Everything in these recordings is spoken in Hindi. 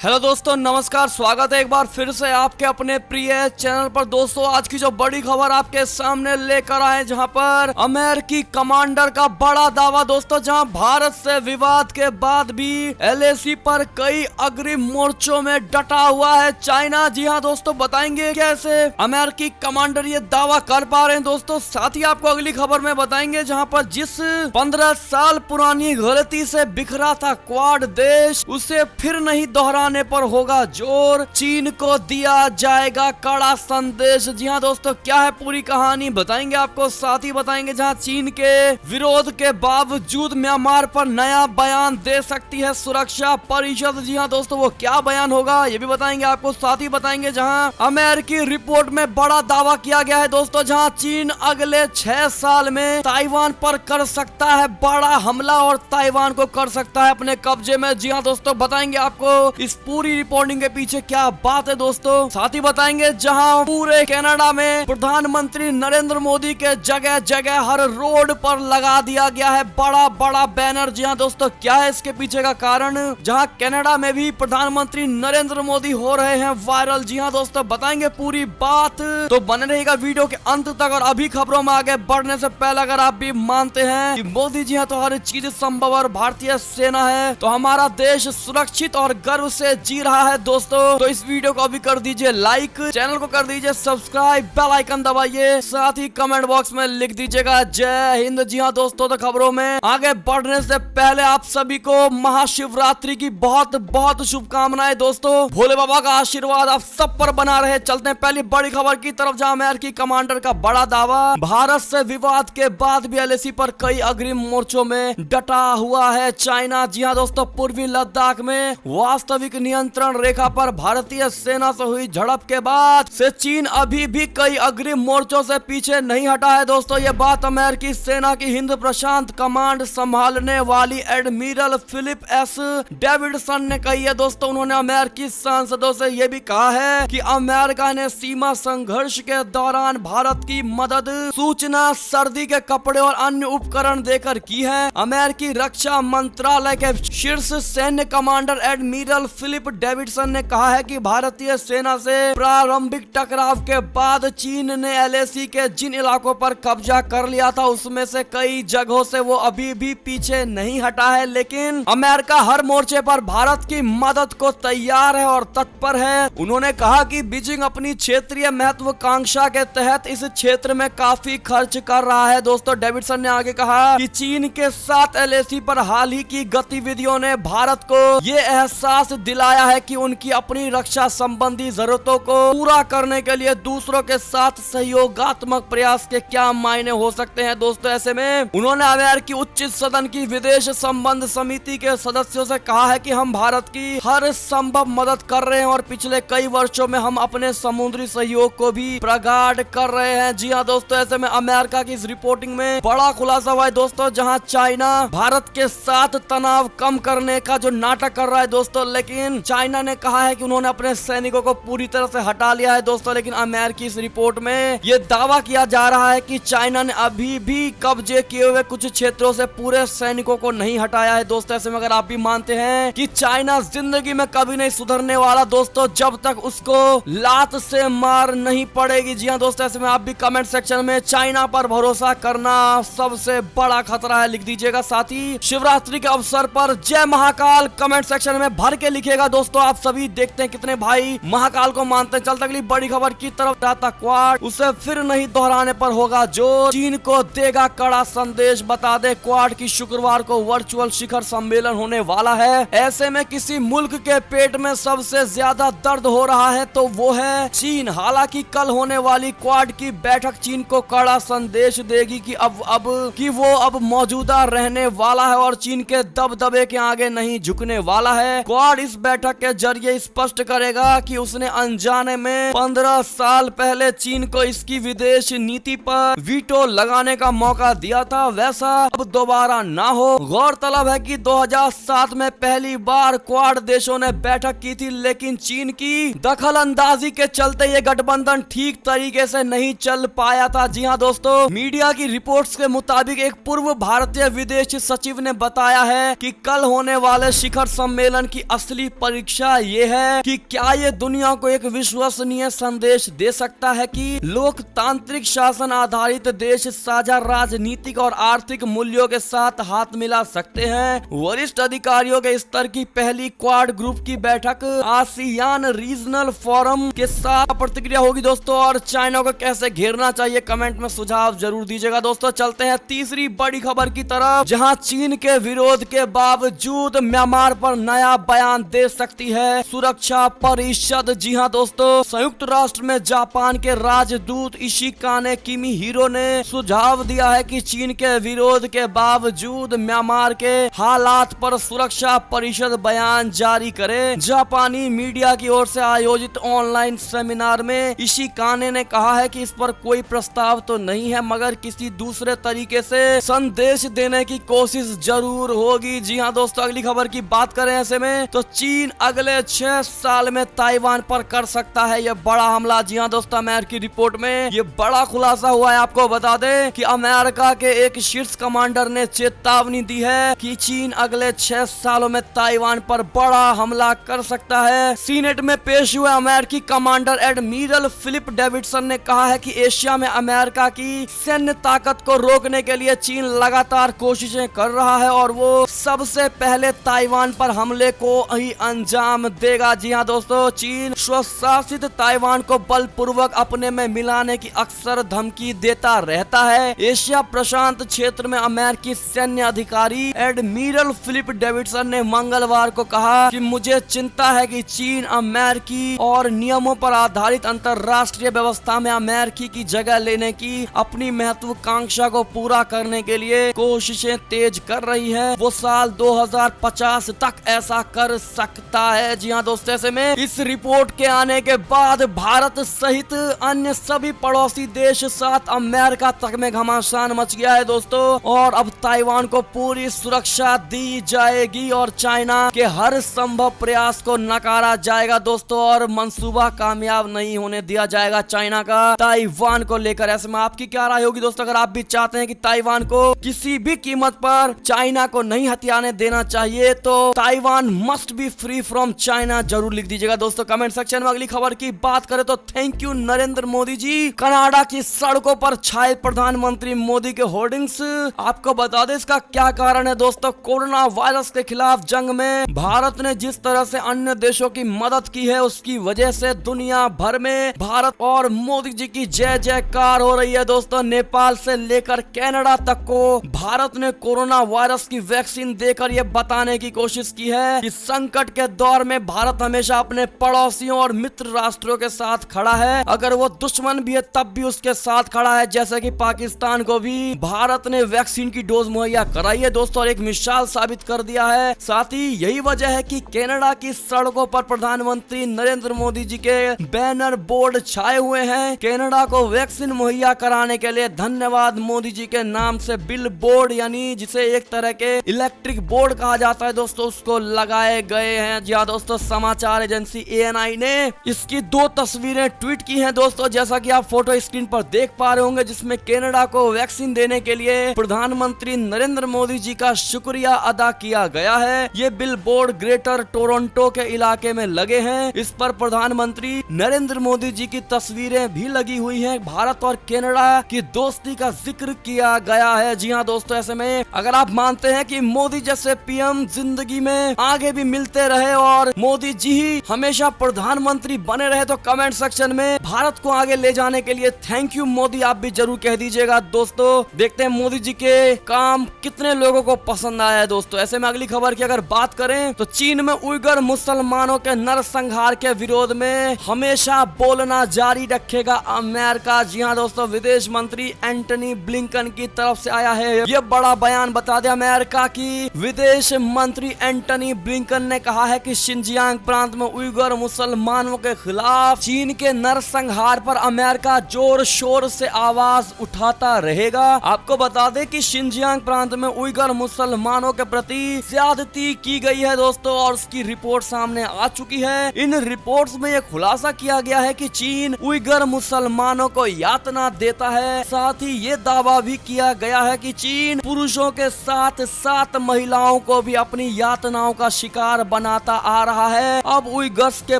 हेलो दोस्तों, नमस्कार। स्वागत है एक बार फिर से आपके अपने प्रिय चैनल पर। दोस्तों, आज की जो बड़ी खबर आपके सामने लेकर आए, जहां पर अमेरिकी कमांडर का बड़ा दावा दोस्तों, जहां भारत से विवाद के बाद भी एलएसी पर कई अग्रिम मोर्चों में डटा हुआ है चाइना। जी हां दोस्तों, बताएंगे कैसे अमेरिकी कमांडर ये दावा कर पा रहे हैं दोस्तों। साथ ही आपको अगली खबर में बताएंगे, जहां पर जिस 15 साल पुरानी गलती से बिखरा था क्वाड देश, उसे फिर नहीं दोहराने पर होगा जोर। चीन को दिया जाएगा कड़ा संदेश। जी हाँ दोस्तों, क्या है पूरी कहानी बताएंगे आपको। साथ ही बताएंगे जहां चीन के विरोध के बावजूद म्यांमार पर नया बयान दे सकती है सुरक्षा परिषद। जी हाँ दोस्तों, वो क्या बयान होगा ये भी बताएंगे आपको। साथ ही बताएंगे जहां अमेरिकी रिपोर्ट में बड़ा दावा किया गया है दोस्तों, जहां चीन अगले 6 साल में ताइवान पर कर सकता है बड़ा हमला और ताइवान को कर सकता है अपने कब्जे में। जी हाँ दोस्तों, बताएंगे आपको इस पूरी रिपोर्टिंग के पीछे क्या बात है दोस्तों। साथ ही बताएंगे जहां पूरे कनाडा में प्रधानमंत्री नरेंद्र मोदी के जगह जगह हर रोड पर लगा दिया गया है बड़ा बड़ा बैनर। जी हाँ दोस्तों, क्या है इसके पीछे का कारण, जहां कनाडा में भी प्रधानमंत्री नरेंद्र मोदी हो रहे हैं वायरल। जी हाँ दोस्तों, बताएंगे पूरी बात, तो बने रहेगा वीडियो के अंत तक। और अभी खबरों में आगे बढ़ने से पहले अगर आप भी मानते हैं कि मोदी जी हाँ तो हर चीज संभव और भारतीय सेना है, तो हमारा देश सुरक्षित और गर्व से जी रहा है दोस्तों, तो इस वीडियो को अभी कर दीजिए लाइक, चैनल को कर दीजिए सब्सक्राइब, बेल आइकन दबाइए, साथ ही कमेंट बॉक्स में लिख दीजिएगा जय हिंद। जी हाँ दोस्तों, तो खबरों में आगे बढ़ने से पहले आप सभी को महाशिवरात्रि की बहुत बहुत शुभकामनाएं दोस्तों। भोले बाबा का आशीर्वाद आप सब पर बना रहे। चलते हैं पहली बड़ी खबर की तरफ, जहां अमेरिकी कमांडर का बड़ा दावा, भारत से विवाद के बाद भी एलएसी पर कई अग्रिम मोर्चों में डटा हुआ है चाइना। जी हाँ दोस्तों, पूर्वी लद्दाख में वास्तविक नियंत्रण रेखा पर भारतीय सेना से हुई झड़प के बाद से चीन अभी भी कई अग्रिम मोर्चों से पीछे नहीं हटा है दोस्तों। ये बात अमेरिकी सेना की हिंद प्रशांत कमांड संभालने वाली एडमिरल फिलिप एस डेविडसन ने कही है दोस्तों। उन्होंने अमेरिकी सांसदों से यह भी कहा है कि अमेरिका ने सीमा संघर्ष के दौरान भारत की मदद सूचना, सर्दी के कपड़े और अन्य उपकरण देकर की है। अमेरिकी रक्षा मंत्रालय के शीर्ष सैन्य कमांडर एडमिरल फिलिप डेविडसन ने कहा है कि भारतीय सेना से प्रारंभिक टकराव के बाद चीन ने एलएसी के जिन इलाकों पर कब्जा कर लिया था, उसमें से कई जगहों से वो अभी भी पीछे नहीं हटा है। लेकिन अमेरिका हर मोर्चे पर भारत की मदद को तैयार है और तत्पर है। उन्होंने कहा कि बीजिंग अपनी क्षेत्रीय महत्वाकांक्षा के तहत इस क्षेत्र में काफी खर्च कर रहा है दोस्तों। डेविडसन ने आगे कहा कि चीन के साथ एलएसी पर हाल ही की गतिविधियों ने भारत को ये एहसास दिलाया है कि उनकी अपनी रक्षा संबंधी जरूरतों को पूरा करने के लिए दूसरों के साथ सहयोगात्मक प्रयास के क्या मायने हो सकते हैं दोस्तों। ऐसे में उन्होंने अमेरिकी उच्च सदन की विदेश संबंध समिति के सदस्यों से कहा है कि हम भारत की हर संभव मदद कर रहे हैं और पिछले कई वर्षों में हम अपने समुद्री सहयोग को भी प्रगाढ़ कर रहे हैं। जी हाँ दोस्तों, ऐसे में अमेरिका की इस रिपोर्टिंग में बड़ा खुलासा हुआ है दोस्तों, जहाँ चाइना भारत के साथ तनाव कम करने का जो नाटक कर रहा है दोस्तों, लेकिन चाइना ने कहा है कि उन्होंने अपने सैनिकों को पूरी तरह से हटा लिया है दोस्तों। लेकिन अमेरिकी इस रिपोर्ट में ये दावा किया जा रहा है कि चाइना ने अभी भी कब्जे किए हुए कुछ क्षेत्रों से पूरे सैनिकों को नहीं हटाया है दोस्तों। ऐसे में अगर आप भी मानते हैं कि चाइना जिंदगी में कभी नहीं सुधरने वाला दोस्तों, जब तक उसको लात से मार नहीं पड़ेगी। जी हाँ दोस्तों, ऐसे में आप भी कमेंट सेक्शन में चाइना पर भरोसा करना सबसे बड़ा खतरा है लिख दीजिएगा। साथ ही शिवरात्रि के अवसर पर जय महाकाल कमेंट सेक्शन में भर के लिखिएगा दोस्तों। आप सभी देखते हैं कितने भाई महाकाल को मानते हैं। चलते अगली बड़ी खबर की तरफ जाता क्वाड, उसे फिर नहीं दोहराने पर होगा जो चीन को देगा कड़ा संदेश। बता दे क्वाड की शुक्रवार को वर्चुअल शिखर सम्मेलन होने वाला है। ऐसे में किसी मुल्क के पेट में सबसे ज्यादा दर्द हो रहा है तो वो है चीन। हालांकि कल होने वाली क्वाड की बैठक चीन को कड़ा संदेश देगी कि वो अब मौजूदा रहने वाला है और चीन के दबदबे के आगे नहीं झुकने वाला है। क्वाड इस बैठक के जरिए स्पष्ट करेगा कि उसने अनजाने में 15 साल पहले चीन को इसकी विदेश नीति पर वीटो लगाने का मौका दिया था, वैसा अब दोबारा ना हो। गौरतलब है कि 2007 में पहली बार क्वाड देशों ने बैठक की थी, लेकिन चीन की दखल अंदाजी के चलते ये गठबंधन ठीक तरीके से नहीं चल पाया था। जी हाँ दोस्तों, मीडिया की रिपोर्ट्स के मुताबिक एक पूर्व भारतीय विदेश सचिव ने बताया है कि कल होने वाले शिखर सम्मेलन की असली परीक्षा ये है कि क्या ये दुनिया को एक विश्वसनीय संदेश दे सकता है कि लोकतांत्रिक शासन आधारित देश साझा राजनीतिक और आर्थिक मूल्यों के साथ हाथ मिला सकते हैं। वरिष्ठ अधिकारियों के स्तर की पहली क्वाड ग्रुप की बैठक आसियान रीजनल फोरम के साथ प्रतिक्रिया होगी दोस्तों, और चाइना को कैसे घेरना चाहिए कमेंट में सुझाव जरूर दीजिएगा दोस्तों। चलते हैं तीसरी बड़ी खबर की तरफ, जहां चीन के विरोध के बावजूद म्यांमार पर नया बयान दे सकती है सुरक्षा परिषद। जी हां दोस्तों, संयुक्त राष्ट्र में जापान के राजदूत इशिकाने किमिहिरो ने सुझाव दिया है कि चीन के विरोध के बावजूद म्यांमार के हालात पर सुरक्षा परिषद बयान जारी करे। जापानी मीडिया की ओर से आयोजित ऑनलाइन सेमिनार में इशिकाने ने कहा है कि इस पर कोई प्रस्ताव तो नहीं है, मगर किसी दूसरे तरीके से संदेश देने की कोशिश जरूर होगी। जी हाँ दोस्तों, अगली खबर की बात करें ऐसे में तो चीन अगले 6 साल में ताइवान पर कर सकता है यह बड़ा हमला। जी हाँ दोस्तों, अमेरिकी रिपोर्ट में ये बड़ा खुलासा हुआ है। आपको बता दें कि अमेरिका के एक शीर्ष कमांडर ने चेतावनी दी है कि चीन अगले 6 सालों में ताइवान पर बड़ा हमला कर सकता है। सीनेट में पेश हुए अमेरिकी कमांडर एडमिरल फिलिप डेविडसन ने कहा है कि एशिया में अमेरिका की सैन्य ताकत को रोकने के लिए चीन लगातार कोशिशें कर रहा है और वो सबसे पहले ताइवान पर हमले को ही अंजाम देगा। जी हाँ दोस्तों, चीन स्वशासित ताइवान को बलपूर्वक अपने में मिलाने की अक्सर धमकी देता रहता है। एशिया प्रशांत क्षेत्र में अमेरिकी सैन्य अधिकारी एडमिरल फिलिप डेविडसन ने मंगलवार को कहा कि मुझे चिंता है कि चीन अमेरिकी और नियमों पर आधारित अंतरराष्ट्रीय व्यवस्था में अमेरिकी की जगह लेने की अपनी महत्वाकांक्षा को पूरा करने के लिए कोशिशें तेज कर रही है। वो साल 2050 तक ऐसा कर सकता है। जी हाँ दोस्तों, ऐसे में इस रिपोर्ट के आने के बाद भारत सहित अन्य सभी पड़ोसी देश साथ अमेरिका तक में घमासान मच गया है दोस्तों, और अब ताइवान को पूरी सुरक्षा दी जाएगी और चाइना के हर संभव प्रयास को नकारा जाएगा दोस्तों, और मंसूबा कामयाब नहीं होने दिया जाएगा चाइना का ताइवान को लेकर। ऐसे में आपकी क्या राय होगी दोस्तों? अगर आप भी चाहते हैं कि ताइवान को किसी भी कीमत पर चाइना को नहीं हथियाने देना चाहिए तो Taiwan must be free from China जरूर लिख दीजिएगा दोस्तों कमेंट सेक्शन में। अगली खबर की बात करें तो thank you Narendra Modi ji. Canada की सड़कों पर छाए प्रधानमंत्री मोदी के होर्डिंग्स। आपको बता दें इसका क्या कारण है दोस्तों? कोरोना वायरस के खिलाफ जंग में भारत ने जिस तरह से अन्य देशों की मदद की है उसकी वजह से दुनिया भर में भारत और मोदी जी की जय जयकार हो रही है दोस्तों। नेपाल से लेकर कनाडा तक को भारत ने कोरोना वायरस की वैक्सीन देकर यह बताने की कोशिश की है कि संकट के दौर में भारत हमेशा अपने पड़ोसियों और मित्र राष्ट्रों के साथ खड़ा है। अगर वो दुश्मन भी है तब भी उसके साथ खड़ा है। जैसे कि पाकिस्तान को भी भारत ने वैक्सीन की डोज मुहैया कराई है दोस्तों और एक मिसाल साबित कर दिया है। साथ ही यही वजह है कि कनाडा की सड़कों पर प्रधानमंत्री नरेंद्र मोदी जी के बैनर बोर्ड छाए हुए हैं। कनाडा को वैक्सीन मुहैया कराने के लिए धन्यवाद मोदी जी के नाम से बिल बोर्ड, यानी जिसे एक तरह के इलेक्ट्रिक बोर्ड कहा जाता है दोस्तों, उसको लगाए गए हैं। जी हाँ दोस्तों, समाचार एजेंसी ANI ने इसकी 2 तस्वीरें ट्वीट की हैं दोस्तों, जैसा कि आप फोटो स्क्रीन पर देख पा रहे होंगे, जिसमें कनाडा को वैक्सीन देने के लिए प्रधानमंत्री नरेंद्र मोदी जी का शुक्रिया अदा किया गया है। ये बिल बोर्ड ग्रेटर टोरंटो के इलाके में लगे हैं। इस पर प्रधानमंत्री नरेंद्र मोदी जी की तस्वीरें भी लगी हुई हैं। भारत और कनाडा की दोस्ती का जिक्र किया गया है। जी हाँ दोस्तों, ऐसे में अगर आप मानते हैं कि मोदी जैसे PM जिंदगी में आगे भी मिलते रहे और मोदी जी ही हमेशा प्रधानमंत्री बने रहे तो कमेंट सेक्शन में भारत को आगे ले जाने के लिए थैंक यू मोदी आप भी जरूर कह दीजिएगा दोस्तों। देखते हैं मोदी जी के काम कितने लोगों को पसंद आया है दोस्तों। ऐसे में अगली खबर की अगर बात करें तो चीन में उइगर मुसलमानों के नरसंहार के विरोध में हमेशा बोलना जारी रखेगा अमेरिका। जी हाँ दोस्तों, विदेश मंत्री एंटनी ब्लिंकन की तरफ से आया है यह बड़ा बयान। बता दें, अमेरिका की विदेश मंत्री एंटनी ब्लिंकन ने कहा है कि शिनजियांग प्रांत में उइगर मुसलमानों के खिलाफ चीन के नरसंहार पर अमेरिका जोर शोर से आवाज उठाता रहेगा। आपको बता दें कि शिनजियांग प्रांत में उइगर मुसलमानों के प्रति ज्यादती की गई है दोस्तों और उसकी रिपोर्ट सामने आ चुकी है। इन रिपोर्ट्स में यह खुलासा किया गया है कि चीन उइगर मुसलमानों को यातना देता है। साथ ही ये दावा भी किया गया है कि चीन पुरुषों के साथ साथ महिलाओं को भी अपनी यातनाओं का शिकार बनाता आ रहा है। अब उइगर्स के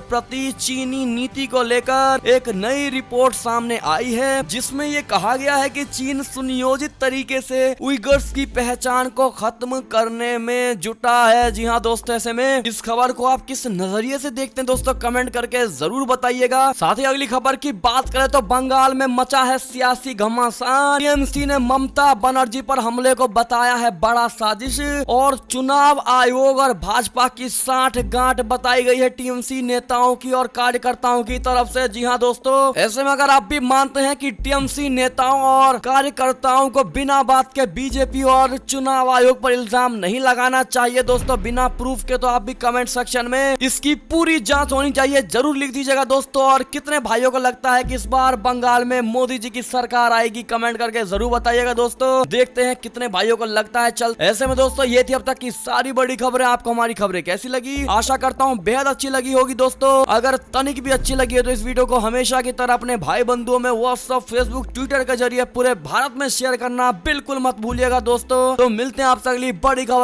प्रति चीनी नीति को लेकर एक नई रिपोर्ट सामने आई है, जिसमें ये कहा गया है कि चीन सुनियोजित तरीके से उइगर्स की पहचान को खत्म करने में जुटा है। जी हाँ दोस्तों, ऐसे में इस खबर को आप किस नजरिए से देखते हैं दोस्तों, कमेंट करके जरूर बताइएगा। साथ ही अगली खबर की बात करें तो बंगाल में मचा है सियासी घमासान। टीएमसी ने ममता बनर्जी पर हमले को बताया है बड़ा साजिश, और चुनाव आयोग और भाजपा की साठ गांठ बताई गई है टीएमसी नेताओं की और कार्यकर्ताओं की तरफ से। जी हाँ दोस्तों, ऐसे में अगर आप भी मानते हैं कि टीएमसी नेताओं और कार्यकर्ताओं को बिना बात के बीजेपी और चुनाव आयोग पर इल्जाम नहीं लगाना चाहिए दोस्तों, बिना प्रूफ के, तो आप भी कमेंट सेक्शन में इसकी पूरी जांच होनी चाहिए जरूर लिख दीजिएगा दोस्तों। और कितने भाइयों को लगता है कि इस बार बंगाल में मोदी जी की सरकार आएगी, कमेंट करके जरूर बताइएगा दोस्तों। देखते हैं कितने भाइयों को लगता है। चल ऐसे में दोस्तों, ये थी अब तक की सारी बड़ी खबरें। आपको हमारी खबरें कैसी लगी? आशा करता हूँ बेहद अच्छी लगी होगी दोस्तों। अगर तनिक भी अच्छी लगी है तो इस वीडियो को हमेशा की तरह अपने भाई बंधुओं में व्हाट्सएप, फेसबुक, ट्विटर के जरिए पूरे भारत में शेयर करना बिल्कुल मत भूलिएगा दोस्तों। तो मिलते हैं आपसे अगली बड़ी खबर।